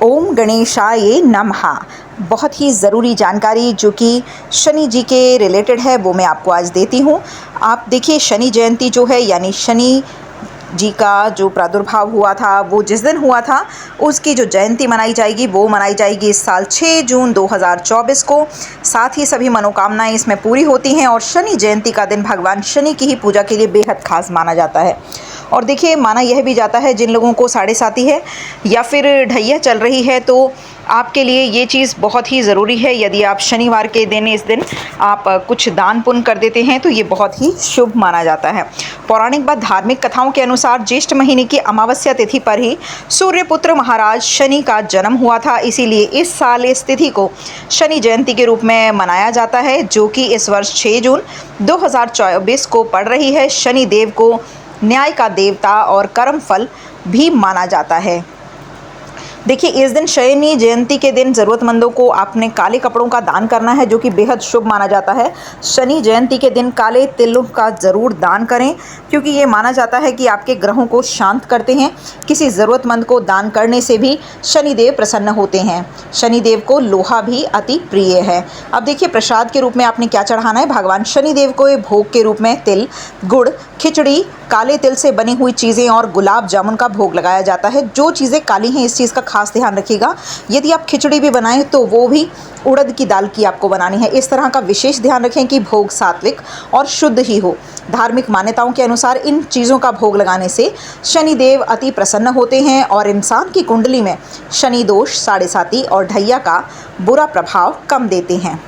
ओम गणेशाय नमः। बहुत ही ज़रूरी जानकारी जो कि शनि जी के रिलेटेड है वो मैं आपको आज देती हूँ। आप देखिए, शनि जयंती जो है यानी शनि जी का जो प्रादुर्भाव हुआ था वो जिस दिन हुआ था उसकी जो जयंती मनाई जाएगी वो मनाई जाएगी इस साल 6 जून 2024 को। साथ ही सभी मनोकामनाएं इसमें पूरी होती हैं और शनि जयंती का दिन भगवान शनि की ही पूजा के लिए बेहद खास माना जाता है। और देखिए, माना यह भी जाता है जिन लोगों को साढ़े साती है या फिर ढैया चल रही है तो आपके लिए ये चीज़ बहुत ही ज़रूरी है। यदि आप शनिवार के दिन इस दिन आप कुछ दान पुण्य कर देते हैं तो ये बहुत ही शुभ माना जाता है। पौराणिक व धार्मिक कथाओं के अनुसार ज्येष्ठ महीने की अमावस्या तिथि पर ही सूर्यपुत्र महाराज शनि का जन्म हुआ था, इसीलिए इस साल इस तिथि को शनि जयंती के रूप में मनाया जाता है, जो कि इस वर्ष 6 जून 2024 को पड़ रही है। शनि देव को न्याय का देवता और कर्म फल भी माना जाता है। देखिए, इस दिन शनि जयंती के दिन ज़रूरतमंदों को आपने काले कपड़ों का दान करना है, जो कि बेहद शुभ माना जाता है। शनि जयंती के दिन काले तिलों का ज़रूर दान करें, क्योंकि ये माना जाता है कि आपके ग्रहों को शांत करते हैं। किसी ज़रूरतमंद को दान करने से भी शनिदेव प्रसन्न होते हैं। शनिदेव को लोहा भी अति प्रिय है। अब देखिए, प्रसाद के रूप में आपने क्या चढ़ाना है। भगवान शनिदेव को भोग के रूप में तिल, गुड़, खिचड़ी, काले तिल से बनी हुई चीज़ें और गुलाब जामुन का भोग लगाया जाता है। जो चीज़ें काली हैं इस चीज़ का खास ध्यान रखिएगा। यदि आप खिचड़ी भी बनाएं तो वो भी उड़द की दाल की आपको बनानी है। इस तरह का विशेष ध्यान रखें कि भोग सात्विक और शुद्ध ही हो। धार्मिक मान्यताओं के अनुसार इन चीज़ों का भोग लगाने से शनिदेव अति प्रसन्न होते हैं और इंसान की कुंडली में शनि दोष, साढ़े साती और ढैया का बुरा प्रभाव कम देते हैं।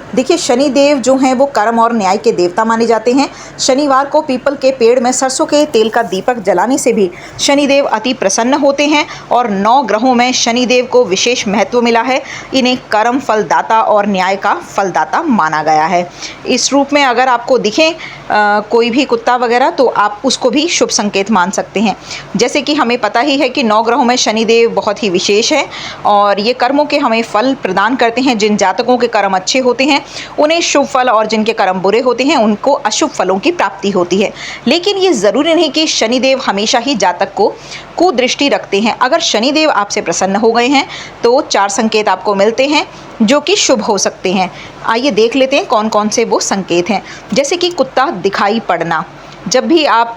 देखिए, शनि देव जो हैं वो कर्म और न्याय के देवता माने जाते हैं। शनिवार को पीपल के पेड़ में सरसों के तेल का दीपक जलाने से भी शनिदेव अति प्रसन्न होते हैं और 9 ग्रहों में शनिदेव को विशेष महत्व मिला है। इन्हें कर्म फलदाता और न्याय का फलदाता माना गया है। इस रूप में अगर आपको दिखे कोई भी कुत्ता वगैरह तो आप उसको भी शुभ संकेत मान सकते हैं। जैसे कि हमें पता ही है कि 9 ग्रहों में शनिदेव बहुत ही विशेष है और ये कर्मों के हमें फल प्रदान करते हैं। जिन जातकों के कर्म अच्छे होते हैं उन्हें शुभ फल और जिनके कर्म बुरे होते हैं उनको अशुभ फलों की प्राप्ति होती है। लेकिन ये ज़रूरी नहीं कि शनिदेव हमेशा ही जातक को कुदृष्टि रखते हैं। अगर शनिदेव आपसे प्रसन्न हो गए हैं तो 4 संकेत आपको मिलते हैं जो कि शुभ हो सकते हैं। आइए देख लेते हैं कौन कौन से वो संकेत हैं। जैसे कि कुत्ता दिखाई पड़ना। जब भी आप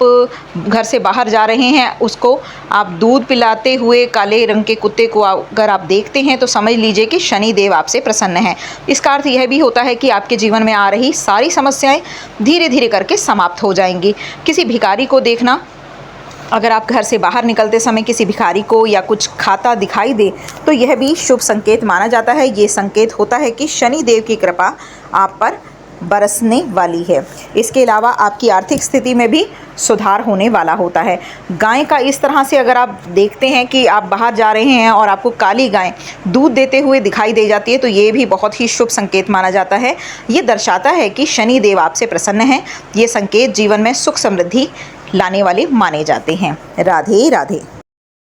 घर से बाहर जा रहे हैं उसको आप दूध पिलाते हुए काले रंग के कुत्ते को अगर आप देखते हैं तो समझ लीजिए कि शनि देव आपसे प्रसन्न हैं। इसका अर्थ यह भी होता है कि आपके जीवन में आ रही सारी समस्याएं धीरे धीरे करके समाप्त हो जाएंगी। किसी भिखारी को देखना, अगर आप घर से बाहर निकलते समय किसी भिखारी को या कुछ खाता दिखाई दे तो यह भी शुभ संकेत माना जाता है। ये संकेत होता है कि शनि देव की कृपा आप पर बरसने वाली है। इसके अलावा आपकी आर्थिक स्थिति में भी सुधार होने वाला होता है। गाय का इस तरह से अगर आप देखते हैं कि आप बाहर जा रहे हैं और आपको काली गाय दूध देते हुए दिखाई दे जाती है तो ये भी बहुत ही शुभ संकेत माना जाता है। ये दर्शाता है कि शनि देव आपसे प्रसन्न हैं। ये संकेत जीवन में सुख समृद्धि लाने वाले माने जाते हैं। राधे राधे।